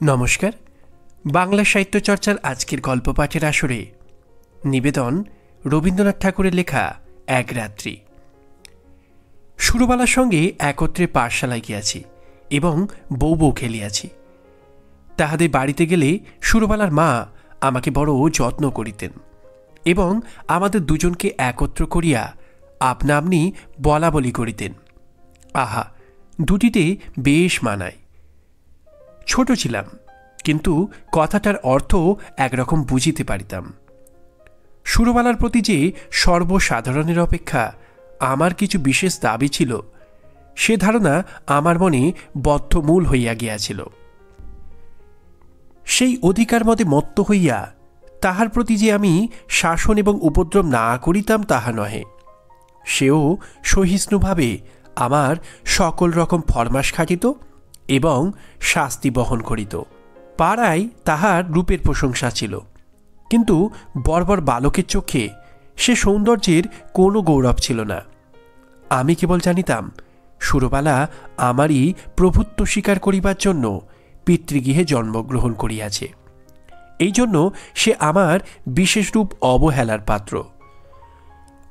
নমস্কার। বাংলা সাহিত্য চর্চার আজকের গল্প পাঠের আসরে নিবেদন রবীন্দ্রনাথ ঠাকুরের লেখা এক রাত্রি। সুরবালার সঙ্গে একত্রে পাঠশালায় গিয়াছি এবং বউ বউ খেলিয়াছি। তাহাদের বাড়িতে গেলে সুরবালার মা আমাকে বড় যত্ন করিতেন এবং আমাদের দুজনকে একত্র করিয়া আপনা আপনি বলা বলি করিতেন। আহা, দুটিতে বেশ মানায়। ছোট ছিলাম, কিন্তু কথাটার অর্থ একরকম বুঝিতে পারিতাম। সুরবালার প্রতি যে সর্বসাধারণের অপেক্ষা আমার কিছু বিশেষ দাবি ছিল, সে ধারণা আমার মনে বদ্ধমূল হইয়া গিয়াছিল। সেই অধিকার মতে মত্ত হইয়া তাহার প্রতি যে আমি শাসন এবং উপদ্রব না করিতাম তাহা নহে। সেও সহিষ্ণুভাবে আমার সকল রকম ফরমাস খাটিত এবং শাস্তি বহন করিত। পাড়ায় তাহার রূপের প্রশংসা ছিল, কিন্তু বর্বর বালকের চোখে সে সৌন্দর্যের কোনো গৌরব ছিল না। আমি কেবল জানিতাম সুরবালা আমারই প্রভুত্ব স্বীকার করিবার জন্য পিতৃগৃহে জন্মগ্রহণ করিয়াছে। এই জন্য সে আমার বিশেষরূপ অবহেলার পাত্র।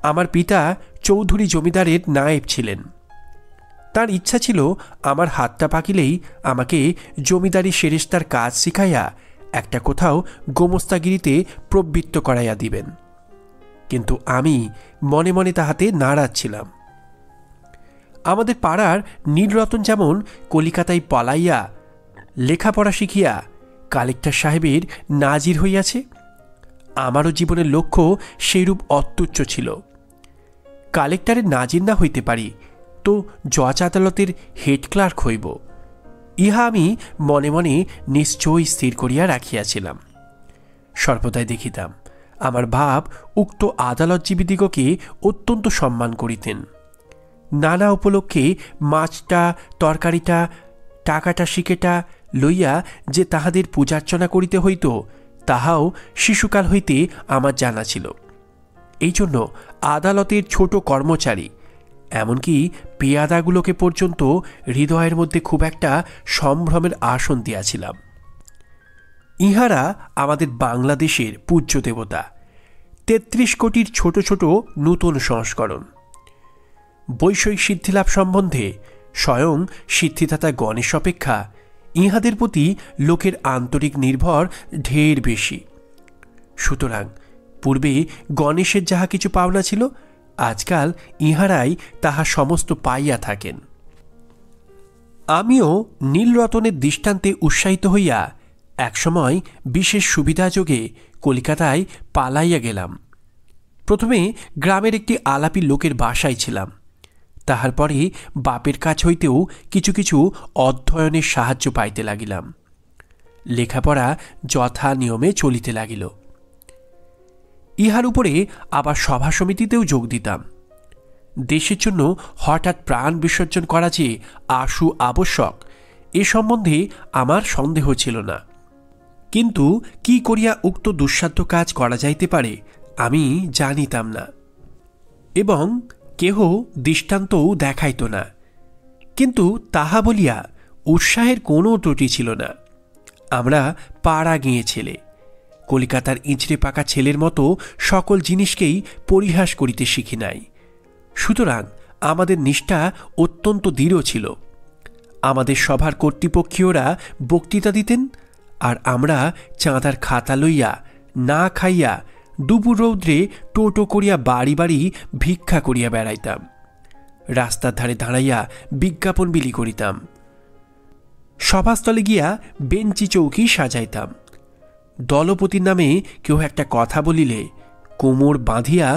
আমার পিতা চৌধুরী জমিদারের নায়েব ছিলেন। তার ইচ্ছা ছিল আমার হাতটা পাকিলেই আমাকে জমিদারি সেরেস্তার কাজ শিখাইয়া একটা কোথাও গোমস্তাগিরিতে প্রবৃত্ত করাইয়া দিবেন, কিন্তু আমি মনে মনে তাহাতে নারাজ ছিলাম। আমাদের পাড়ার নীলরতন যেমন কলিকাতায় পলাইয়া লেখাপড়া শিখিয়া কালেক্টর সাহেবের নাজির হইয়াছে, আমারও জীবনের লক্ষ্য সেইরূপ অত্যুচ্চ ছিল। কালেক্টরের নাজির না হইতে পারি তো জজ আদালতের হেড ক্লার্ক হইব, ইহা আমি মনে মনে নিশ্চয়ই স্থির করিয়া রাখিয়াছিলাম। সর্বদাই দেখিতাম আমার ভাব উক্ত আদালতজীবীদিগকে অত্যন্ত সম্মান করিতেন। নানা উপলক্ষে মাছটা, তরকারিটা, টাকাটা, শিকেটা লইয়া যে তাহাদের পূজার্চনা করিতে হইত, তাহাও শিশুকাল হইতে আমার জানা ছিল। এই জন্য আদালতের ছোট কর্মচারী, এমনকি পেয়াদাগুলোকে পর্যন্ত হৃদয়ের মধ্যে খুব একটা সম্ভ্রমের আসন দিয়াছিলাম। ইহারা আমাদের বাংলাদেশের পূজ্য দেবতা, ৩৩ কোটির ছোট ছোট নূতন সংস্করণ। বৈষয়িক সিদ্ধিলাভ সম্বন্ধে স্বয়ং সিদ্ধিদাতা গণেশ অপেক্ষা ইহাদের প্রতি লোকের আন্তরিক নির্ভর ঢের বেশি। সুতরাং পূর্বে গণেশের যাহা কিছু পাওনা ছিল, আজকাল ইহারাই তাহা সমস্ত পাইয়া থাকেন। আমিও নীলরতনের দৃষ্টান্তে উৎসাহিত হইয়া একসময় বিশেষ সুবিধাযোগে কলিকাতায় পালাইয়া গেলাম। প্রথমে গ্রামের একটি আলাপী লোকের বাসায় ছিলাম। তাহার পরে বাপের কাছ হইতেও কিছু কিছু অধ্যয়নের সাহায্য পাইতে লাগিলাম। লেখাপড়া যথা নিয়মে চলিতে লাগিল। ইহার উপরে আবার সভা সমিতিতেও যোগ দিতাম। দেশের জন্য হঠাৎ প্রাণ বিসর্জন করা যে আশু আবশ্যক, এ সম্বন্ধে আমার সন্দেহ ছিল না। কিন্তু কি করিয়া উক্ত দুঃসাধ্য কাজ করা যাইতে পারে আমি জানিতাম না, এবং কেহ দৃষ্টান্তও দেখাইত না। কিন্তু তাহা বলিয়া উৎসাহের কোনো ত্রুটি ছিল না। আমরা পাড়া গিয়ে ছেলে, কলিকাতার ইঁচড়ে পাকা ছেলের মতো সকল জিনিসকেই পরিহাস করিতে শিখি নাই। সুতরাং আমাদের নিষ্ঠা অত্যন্ত দৃঢ় ছিল। আমাদের সভার কর্তৃপক্ষীয়রা বক্তৃতা দিতেন, আর আমরা চাঁদার খাতা লইয়া না খাইয়া দুপুর রৌদ্রে টোটো করিয়া বাড়ি বাড়ি ভিক্ষা করিয়া বেড়াইতাম। রাস্তার ধারে দাঁড়াইয়া বিজ্ঞাপন বিলি করিতাম। সভাস্থলে গিয়া বেঞ্চি চৌকি সাজাইতাম। দলপতির নামে কেউ একটা কথা বলিলে কোমর বাঁধিয়া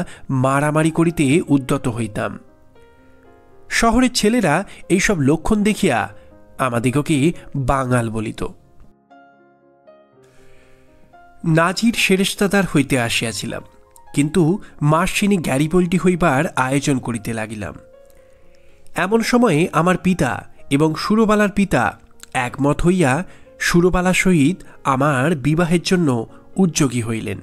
মারামারি করিতে উদ্যত হইতাম। শহরের ছেলেরা এইসব লক্ষণ দেখিয়া আমাদিগকে বাঙাল বলিত। নাজির সেরেস্তাদার হইতে আসিয়াছিলাম, কিন্তু মাসিনী গ্যারিবল্টি হইবার আয়োজন করিতে লাগিলাম। এমন সময়ে আমার পিতা এবং সুরবালার পিতা একমত হইয়া সুরবালার সহিত আমার বিবাহের জন্য উদ্যোগী হইলেন।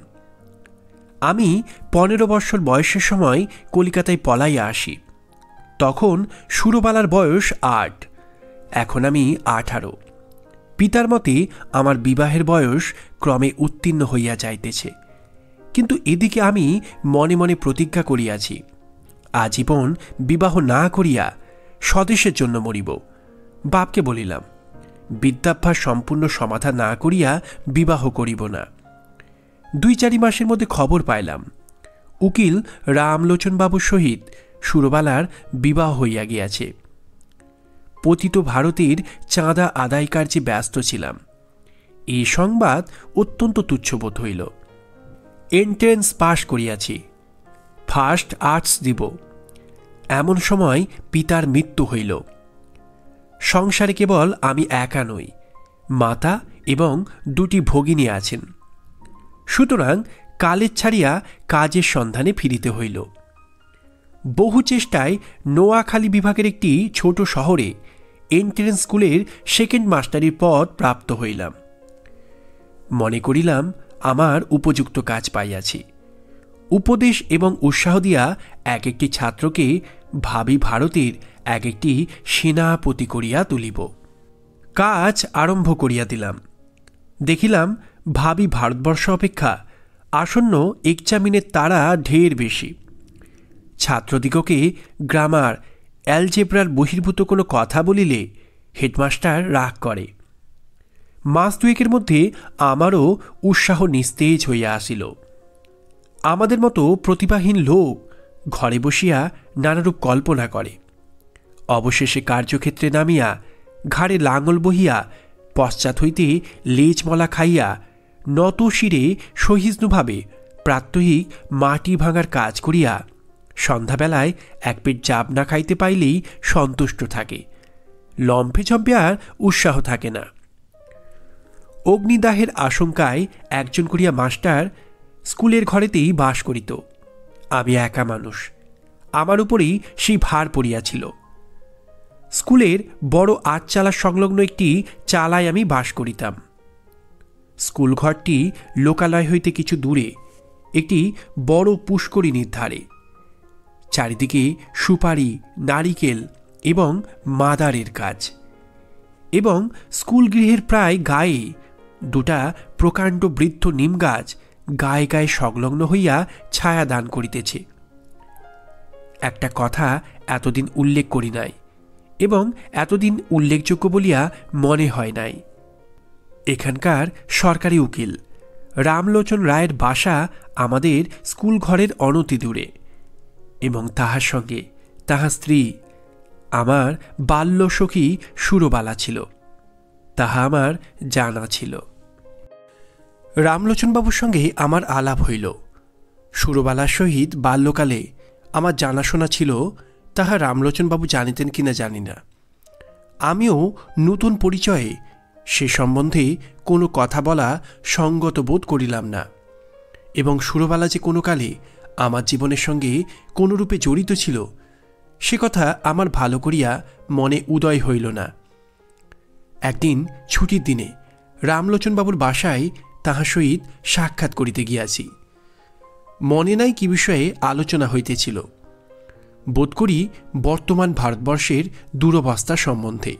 আমি ১৫ বৎসর বয়সের সময় কলিকাতায় পলাইয়া আসি। তখন সুরবালার বয়স ৮, এখন আমি ১৮। পিতার মতে আমার বিবাহের বয়স ক্রমে উত্তীর্ণ হইয়া যাইতেছে, কিন্তু এদিকে আমি মনে মনে প্রতিজ্ঞা করিয়াছি, আজীবন বিবাহ না করিয়া স্বদেশের জন্য মরিব। বাপকে বলিলাম, বিদ্যাভ্যাস সম্পূর্ণ সমাধা না করিয়া বিবাহ করিব না। 2-4 মাসের মধ্যে খবর পাইলাম উকিল রামলোচনবাবুর সহিত সুরবালার বিবাহ হইয়া গিয়াছে। পতিত ভারতের চাঁদা আদায় কার্যে ব্যস্ত ছিলাম। এই সংবাদ অত্যন্ত তুচ্ছবোধ হইল। এন্ট্রেন্স পাশ করিয়াছি, ফার্স্ট আর্টস দিব। এমন সময় পিতার মৃত্যু হইল। সংসারে কেবল আমি একা নই, মাতা এবং 2টি ভগিনী আছেন। সুতরাং কালেজ ছাড়িয়া কাজের সন্ধানে ফিরিতে হইল। বহু চেষ্টায় নোয়াখালী বিভাগের একটি ছোট শহরে এন্ট্রেন্স স্কুলের সেকেন্ড মাস্টারির পদ প্রাপ্ত হইলাম। মনে করিলাম আমার উপযুক্ত কাজ পাইয়াছি। উপদেশ এবং উৎসাহ দিয়া এক একটি ছাত্রকে ভাবি ভারতের এক একটি সেনাপতি করিয়া তুলিব। কাজ আরম্ভ করিয়া দিলাম। দেখিলাম ভাবি ভারতবর্ষ অপেক্ষা আসন্ন এক্সামিনের তাড়া ঢের বেশি। ছাত্রদিগকে গ্রামার, অ্যালজেব্রার বহির্ভূত কোনো কথা বলিলে হেডমাস্টার রাগ করে। মাস 2 মধ্যে আমারও উৎসাহ নিস্তেজ হইয়া আসিল। আমাদের মতো প্রতিভাহীন লোক ঘরে বসিয়া নানারূপ কল্পনা করে। অবশেষে কার্যক্ষেত্রে নামিয়া ঘাড়ে লাঙল বহিয়া পশ্চাৎ হইতে লেজমলা খাইয়া নত শিরে সহিষ্ণুভাবে প্রাত্যহিক মাটি ভাঙার কাজ করিয়া সন্ধ্যাবেলায় এক পেট জাব না খাইতে পাইলেই সন্তুষ্ট থাকে। লম্ফে ঝম্পে আর উৎসাহ থাকে না। অগ্নিদাহের আশঙ্কায় একজন করিয়া মাস্টার স্কুলের ঘরেতেই বাস করিত। আমি একা মানুষ, আমার উপরেই সেই ভার পড়িয়াছিল। স্কুলের বড় আটচালা সংলগ্ন একটি চালায় আমি বাস করিতাম। স্কুল ঘরটি লোকালয় হইতে কিছু দূরে একটি বড় পুষ্করিণীর ধারে। চারিদিকে সুপারি, নারিকেল এবং মাদারের গাছ, এবং স্কুল গৃহের প্রায় গায়ে 2টা প্রকাণ্ড বৃদ্ধ নিম গাছ গায়ে গায়ে সংলগ্ন হইয়া ছায়া দান করিতেছে। একটা কথা এতদিন উল্লেখ করি নাই এবং এতদিন উল্লেখযোগ্য বলিয়া মনে হয় নাই। এখানকার সরকারি উকিল রামলোচন রায়ের বাসা আমাদের স্কুল ঘরের অনতি দূরে, এবং তাহার সঙ্গে তাহার স্ত্রী আমার বাল্যসখী সুরবালা ছিল। তাহা আমার জানা ছিল। রামলোচনবাবুর সঙ্গে আমার আলাপ হইল। সুরবালার সহিত বাল্যকালে আমার জানাশোনা ছিল, তাহা রামলোচনবাবু জানিতেন কিনা জানি না। আমিও নূতন পরিচয়ে সে সম্বন্ধে কোনো কথা বলা সঙ্গত বোধ করিলাম না, এবং সুরবালা যে কোনো কালে আমার জীবনের সঙ্গে কোনোরূপে জড়িত ছিল সে কথা আমার ভালো করিয়া মনে উদয় হইল না। একদিন ছুটির দিনে রামলোচনবাবুর বাসায় তাহার সহিত সাক্ষাৎ করিতে গিয়াছি। মনে নাই কি বিষয়ে আলোচনা হইতেছিল। বোধ করি বর্তমান ভারতবর্ষের দুরবস্থা সম্বন্ধে।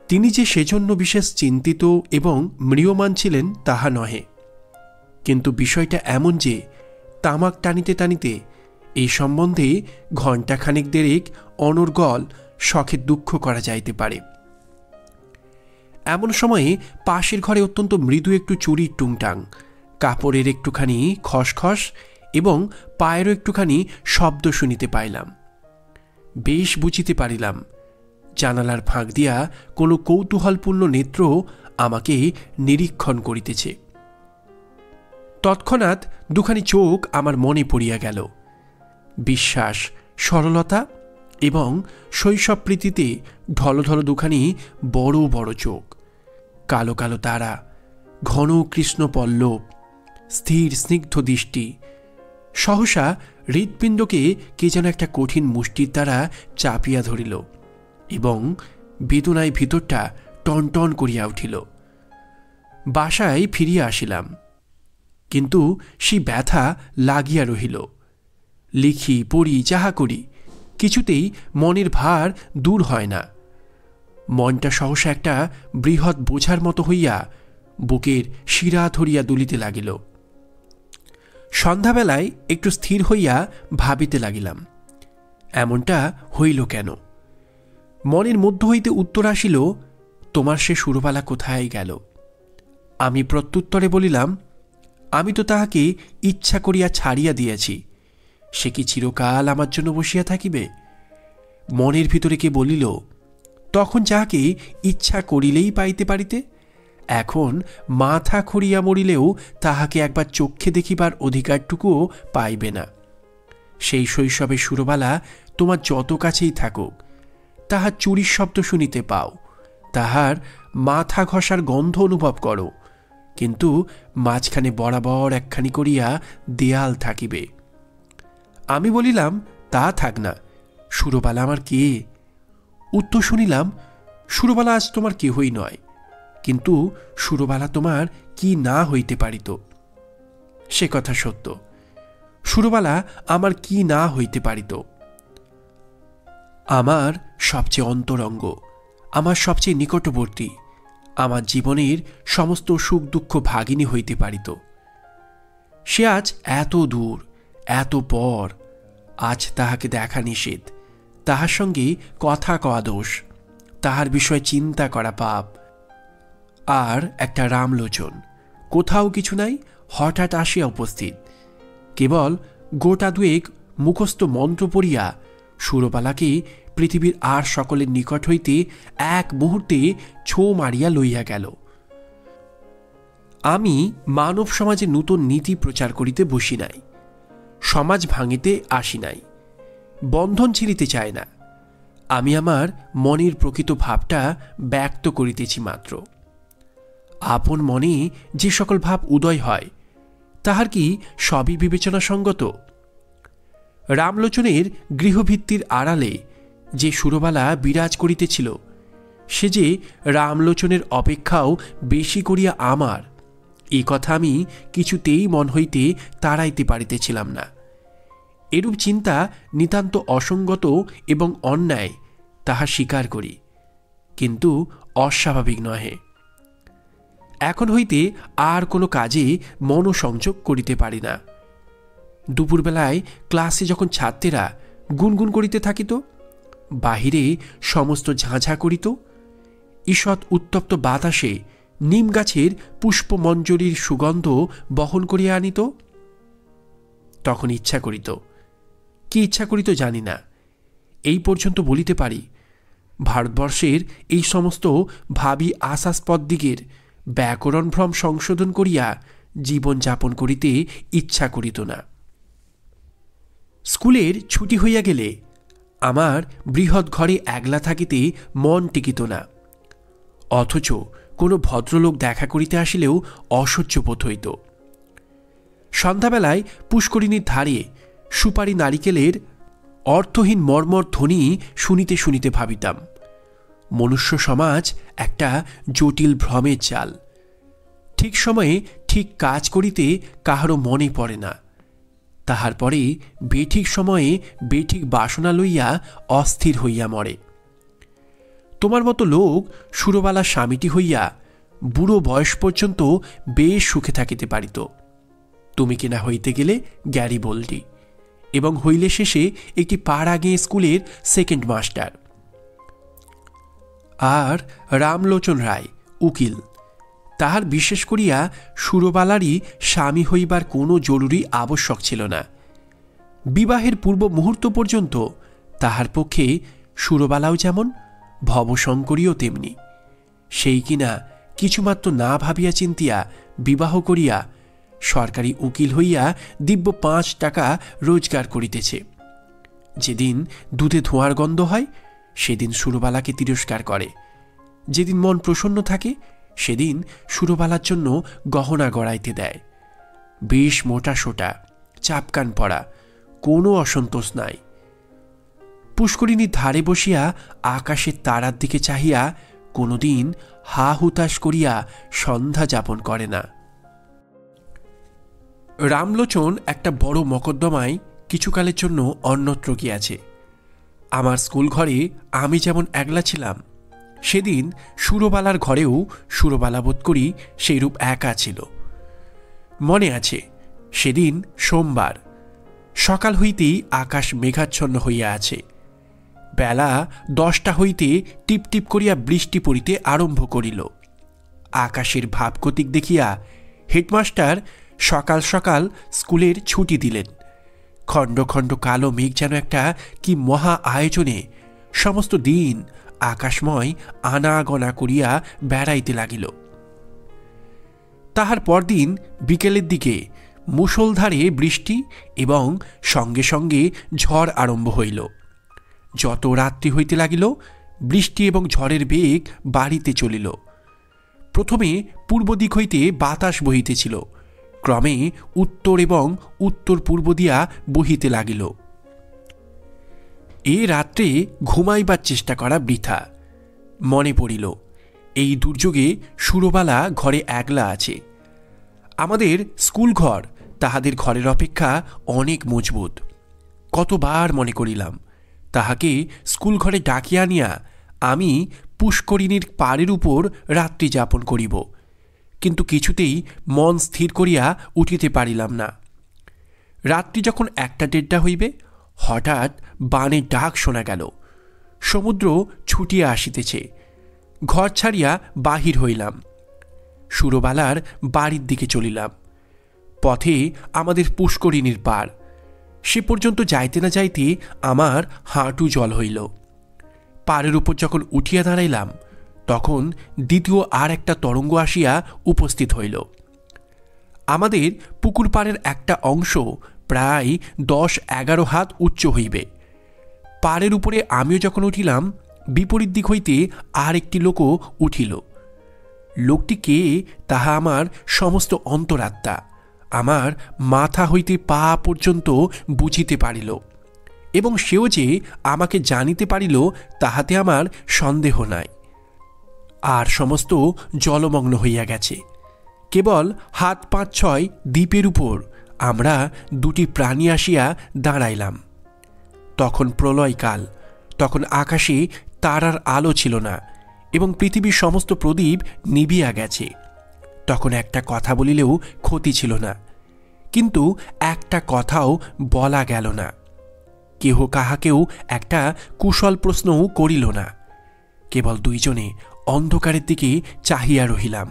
তিনি যে সেজন্য বিশেষ চিন্তিত এবং ম্রিয়মান ছিলেন তাহা নহে, কিন্তু বিষয়টা এমন যে তামাক টানিতে টানিতে এই সম্বন্ধে ঘণ্টাখানেক দেরেক অনর্গল শখের দুঃখ করা যাইতে পারে। এমন সময়ে পাশের ঘরে অত্যন্ত মৃদু একটু চুরির টুংটাং, কাপড়ের একটুখানি খসখস এবং পায়েরও একটুখানি শব্দ শুনিতে পাইলাম। বেশ বুঝিতে পারিলাম জানালার ফাঁক দিয়া কোনো কৌতূহলপূর্ণ নেত্র আমাকে নিরীক্ষণ করিতেছে। তৎক্ষণাৎ 2খানি চোখ আমার মনে পড়িয়া গেল। বিশ্বাস, সরলতা এবং শৈশব প্রীতিতে ঢলঢল 2খানি বড় বড় চোখ, কালো কালো তারা, ঘন কৃষ্ণ পল্লব, স্থির স্নিগ্ধ দৃষ্টি। সহসা হৃৎপিণ্ডকে কে যেন একটা কঠিন মুষ্টির দ্বারা চাপিয়া ধরিল এবং বেদনায় ভিতরটা টনটন করিয়া উঠিল। বাসায় ফিরিয়া আসিলাম, কিন্তু সেই ব্যথা লাগিয়া রহিল। লিখি, পড়ি, যাহা করি, কিছুতেই মনের ভার দূর হয় না। মনটা সহসা একটা বৃহৎ বোঝার মতো হইয়া বুকের শিরা ধরিয়া দুলিতে লাগিল। সন্ধ্যাবেলায় একটু স্থির হইয়া ভাবিতে লাগিলাম, এমনটা হইল কেন। মনের মধ্য হইতে উত্তর আসিল, তোমার সে সুরবালা কোথায় গেল। আমি প্রত্যুত্তরে বলিলাম, আমি তো তাহাকে ইচ্ছা করিয়া ছাড়িয়া দিয়াছি, সে কি চিরকাল আমার জন্য বসিয়া থাকিবে। মনের ভিতরে কে বলিল, তখন যাহাকে ইচ্ছা করিলেই পাইতে পারিতে, এখন মাথা খুঁড়িয়া মরিলেও তাহাকে একবার চক্ষে দেখিবার অধিকারটুকুও পাইবে না। সেই শৈশবে সুরবালা তোমার যত কাছেই থাকুক, তাহার চুরির শব্দ শুনিতে পাও, তাহার মাথা ঘষার গন্ধ অনুভব করো, কিন্তু মাঝখানে বরাবর একখানি করিয়া দেয়াল থাকিবে। আমি বলিলাম, তা থাক না, সুরবালা আমার কে। উত্তর শুনিলাম, সুরবালা আজ তোমার কেহই নয়, কিন্তু সুরবালা তোমার কি না হইতে পারিত। সে কথা সত্য, সুরবালা আমার কি না হইতে পারিত। আমার সবচেয়ে অন্তরঙ্গ, আমার সবচেয়ে নিকটবর্তী, আমার জীবনের সমস্ত সুখ দুঃখ ভাগিনী হইতে পারিত। সে আজ এত দূর, এত পর, আজ তাহাকে দেখা নিষেধ, তাহার সঙ্গে কথা কওয়া দোষ, তাহার বিষয়ে চিন্তা করা পাপ। আর একটা রামলোচন, কোথাও কিছু নাই, হঠাৎ আসিয়া উপস্থিত, কেবল গোটা দুয়েক মুখস্থ মন্ত্র পড়িয়া সুরবালাকে পৃথিবীর আর সকলের নিকট হইতে এক মুহূর্তে ছো মারিয়া লইয়া গেল। আমি মানব সমাজে নূতন নীতি প্রচার করিতে বসি নাই, সমাজ ভাঙিতে আসি নাই, বন্ধন ছিঁড়িতে চাই না। আমি আমার মনের প্রকৃত ভাবটা ব্যক্ত করিতেছি মাত্র। আপন মনে যে সকল ভাব উদয় হয়, তাহার কি সবই বিবেচনা সঙ্গত? রামলোচনের গৃহভিত্তির আড়ালে যে সুরবালা বিরাজ করিতেছিল, সে যে রামলোচনের অপেক্ষাও বেশি করিয়া আমার, এই কথা আমি কিছুতেই মন হইতে তাড়াইতে পারিতেছিলাম না। এরূপ চিন্তা নিতান্ত অসঙ্গত এবং অন্যায়, তাহা স্বীকার করি, কিন্তু অস্বাভাবিক নহে। এখন হইতে আর কোনো কাজে মনোসংযোগ করিতে পারি না। দুপুরবেলায় ক্লাসে যখন ছাত্রেরা গুনগুন করিতে থাকিত, বাহিরে সমস্ত ঝাঁঝা করিত, ঈষৎ উত্তপ্ত বাতাসে নিম গাছের পুষ্পমঞ্জরির সুগন্ধ বহন করিয়া আনিত, তখন ইচ্ছা করিত, কি ইচ্ছা করিত জানি না, এই পর্যন্ত বলিতে পারি, ভারতবর্ষের এই সমস্ত ভাবী আশাস্পদ দিকের ব্যাকরণ ভ্রম সংশোধন করিয়া জীবন যাপন করিতে ইচ্ছা করিত না। স্কুলের ছুটি হইয়া গেলে আমার বৃহৎ ঘরে একলা থাকিতে মন টিকিত না, অথচ কোনো ভদ্রলোক দেখা করিতে আসিলেও অসহ্য বোধ হইত। সন্ধ্যাবেলায় পুষ্করিণীর ধারে সুপারি নারিকেলের অর্থহীন মর্মর ধ্বনি শুনিতে শুনিতে ভাবিতাম, মনুষ্য সমাজ একটা জটিল ভ্রমের জাল। ঠিক সময়ে ঠিক কাজ করিতে কাহারও মনে পড়ে না, তাহার পরে বেঠিক সময়ে বেঠিক বাসনা লইয়া অস্থির হইয়া মরে। তোমার মতো লোক সুরবালা স্বামীটি হইয়া বুড়ো বয়স পর্যন্ত বেশ সুখে থাকিতে পারিত। তুমি কিনা হইতে গেলে গ্যারিবল্ডি, এবং হইলে শেষে একটি পাড়া গিয়ে স্কুলের সেকেন্ড মাস্টার। আর রামলোচন রায় উকিল, তাহার বিশেষ করিয়া সুরবালারই স্বামী হইবার কোনো জরুরি আবশ্যক ছিল না। বিবাহের পূর্ব মুহূর্ত পর্যন্ত তাহার পক্ষে সুরবালাও যেমন, ভবশঙ্করীও তেমনি। সেই কিনা কিছুমাত্র না ভাবিয়া চিন্তিয়া বিবাহ করিয়া সরকারি উকিল হইয়া দিব্য 5 টাকা রোজগার করিতেছে। যেদিন দুধে ধোঁয়ার গন্ধ হয়, সেদিন সুরবালাকে তিরস্কার করে। যেদিন মন প্রসন্ন থাকে, সেদিন সুরবালার জন্য গহনা গড়াইতে দেয়। বেশ মোটা সোটা, চাপকান পড়া, কোনো অসন্তোষ নাই। পুষ্করিণীর ধারে বসিয়া আকাশের তারার দিকে চাহিয়া কোনোদিন হা হুতাশ করিয়া সন্ধ্যা যাপন করে না। রামলোচন একটা বড় মকদ্দমায় কিছুকালের জন্য অন্যত্র গিয়াছে। আমার স্কুল ঘরে আমি যেমন একলা ছিলাম, সেদিন সুরবালার ঘরেও সুরবালা বোধ করি সেইরূপ একা ছিল। মনে আছে, সেদিন সোমবার, সকাল হইতেই আকাশ মেঘাচ্ছন্ন হইয়া আছে। বেলা 10টা হইতে টিপ টিপ করিয়া বৃষ্টি পড়িতে আরম্ভ করিল। আকাশের ভাবগতিক দেখিয়া হেডমাস্টার সকাল সকাল স্কুলের ছুটি দিলেন। খণ্ড খণ্ড কালো মেঘ যেন একটা কি মহা আয়োজনে সমস্ত দিন আকাশময় আনাগোনা করিয়া বেড়াইতে লাগিল। তাহার পরদিন বিকেলের দিকে মুষলধারে বৃষ্টি এবং সঙ্গে সঙ্গে ঝড় আরম্ভ হইল। যত রাত্রি হইতে লাগিল, বৃষ্টি এবং ঝড়ের বেগ বাড়িতে চলিল। প্রথমে পূর্ব দিক হইতে বাতাস বহিতেছিল, ক্রমে উত্তর এবং উত্তর পূর্ব দিয়া বহিতে লাগিল। এ রাত্রে ঘুমাইবার চেষ্টা করা বৃথা। মনে পড়িল, এই দুর্যোগে সুরবালা ঘরে একলা আছে। আমাদের স্কুল ঘর তাহাদের ঘরের অপেক্ষা অনেক মজবুত। কতবার মনে করিলাম তাহাকে স্কুল ঘরে ডাকিয়া আনিয়া আমি পুষ্করিণীর পাড়ের উপর রাত্রি যাপন করিব, কিন্তু কিছুতেই মন স্থির করিয়া উঠিতে পারিলাম না। রাত্রি যখন 1টা-1:30 হইবে, হঠাৎ বানের ডাক শোনা গেল। সমুদ্র ছুটিয়া আসিতেছে। ঘর ছাড়িয়া বাহির হইলাম। সুরবালার বাড়ির দিকে চলিলাম। পথে আমাদের পুষ্করিণীর পাড়। সে পর্যন্ত যাইতে না যাইতে আমার হাঁটু জল হইল। পাড়ের উপর যখন উঠিয়া দাঁড়াইলাম, তখন দ্বিতীয় আর একটা তরঙ্গ আসিয়া উপস্থিত হইল। আমাদের পুকুর পাড়ের একটা অংশ প্রায় 10-11 হাত উচ্চ হইবে। পাড়ের উপরে আমিও যখন উঠিলাম, বিপরীত দিক হইতে আর একটি লোকও উঠিল। লোকটি কে তাহা আমার সমস্ত অন্তরাত্মা, আমার মাথা হইতে পা পর্যন্ত বুঝিতে পারিল, এবং সেও যে আমাকে জানিতে পারিল তাহাতে আমার সন্দেহ নাই। আর সমস্ত জলমগ্ন হইয়া গেছে। কেবল 5-6 দ্বীপের উপর আমরা দুটি প্রাণী আসিয়া দাঁড়াইলাম। তখন প্রলয়কাল, তখন আকাশে তারার আলো ছিল না এবং পৃথিবীর সমস্ত প্রদীপ নিভিয়া গেছে। তখন একটা কথা বলিলেও ক্ষতি ছিল না, কিন্তু একটা কথাও বলা গেল না। কেহ কাহাকেও একটা কুশল প্রশ্নও করিল না। কেবল দুইজনে অন্ধকারের দিকে চাহিয়া রহিলাম।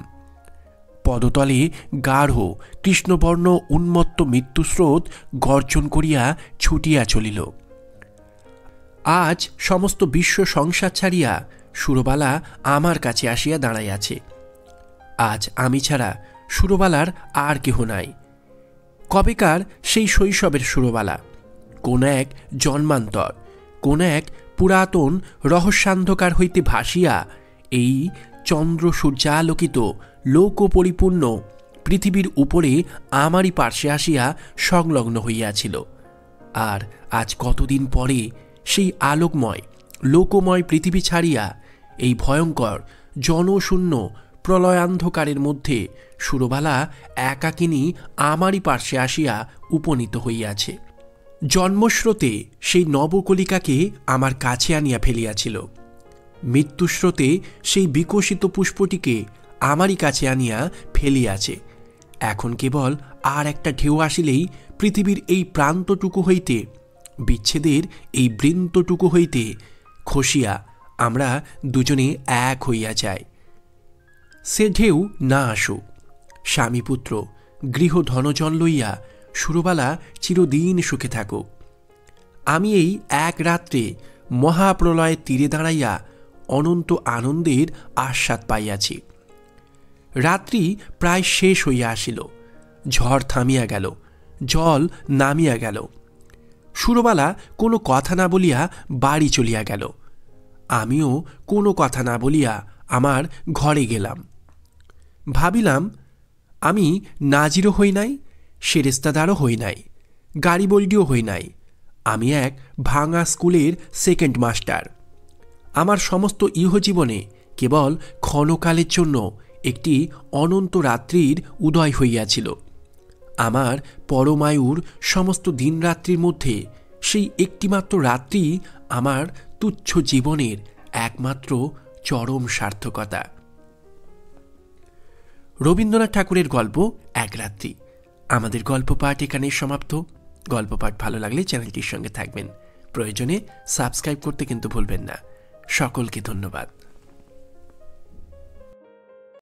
পদতলে গাঢ় কৃষ্ণবর্ণ উন্মত্ত মৃত্যুস্রোত গর্জন করিয়া ছুটিয়া চলিল। আজ সমস্ত বিশ্ব সংসার ছাড়িয়া সুরবালা আমার কাছে আসিয়া দাঁড়াইয়াছে। আজ আমি ছাড়া সুরবালার আর কেহ নাই। কবেকার সেই শৈশবের সুরবালা, কোন এক জন্মান্তর, কোন এক পুরাতন রহস্যান্ধকার হইতে ভাসিয়া এই চন্দ্র সূর্যালোকিত লোক পরিপূর্ণ পৃথিবীর উপরে আমারই পার্শ্বে আসিয়া সংলগ্ন হইয়াছিল। আর আজ কতদিন পরে সেই আলোকময় লোকময় পৃথিবী ছাড়িয়া এই ভয়ঙ্কর জনশূন্য প্রলয়ান্ধকারের মধ্যে সুরবালা একাকিনী আমারই পার্শ্বে আসিয়া উপনীত হইয়াছে। জন্মস্রোতে সেই নবকলিকাকে আমার কাছে আনিয়া ফেলিয়াছিল। মৃত্যুস্রোতে সেই বিকশিত পুষ্পটিকে আমারই কাছে আনিয়া ফেলিয়াছে। এখন কেবল আর একটা ঢেউ আসিলেই পৃথিবীর এই প্রান্তটুকু হইতে, বিচ্ছেদের এই বৃন্তটুকু হইতে খসিয়া আমরা দুজনে এক হইয়া যাই। সে ঢেউ না আসুক, স্বামীপুত্র গৃহ ধনজন লইয়া সুরবালা চিরদিন সুখে থাকুক। আমি এই এক রাত্রে মহাপ্রলয়ের তীরে দাঁড়াইয়া অনন্ত আনন্দের আস্বাদ পাইয়াছি। রাত্রি প্রায় শেষ হইয়া আসিল। ঝড় থামিয়া গেল, জল নামিয়া গেল। সুরবালা কোনো কথা না বলিয়া বাড়ি চলিয়া গেল। আমিও কোনো কথা না বলিয়া আমার ঘরে গেলাম। ভাবিলাম, আমি নাজিরও হই নাই, সেরেস্তাদারও হই নাই, গাড়ি বলডিও হই নাই। আমি এক ভাঙা স্কুলের সেকেন্ড মাস্টার। আমার সমস্ত ইহজীবনে কেবল ক্ষণকালের জন্য একটি অনন্ত রাত্রির উদয় হইয়াছিল। আমার পরমায়ুর সমস্ত দিনরাত্রির মধ্যে সেই একটিমাত্র রাত্রি আমার তুচ্ছ জীবনের একমাত্র চরম সার্থকতা। রবীন্দ্রনাথ ঠাকুরের গল্প এক রাত্রি। আমাদের গল্প পাঠ এখানেই সমাপ্ত। গল্প পাঠ ভালো লাগলে চ্যানেলটির সঙ্গে থাকবেন, প্রয়োজনে সাবস্ক্রাইব করতে কিন্তু ভুলবেন না। সকলকে ধন্যবাদ।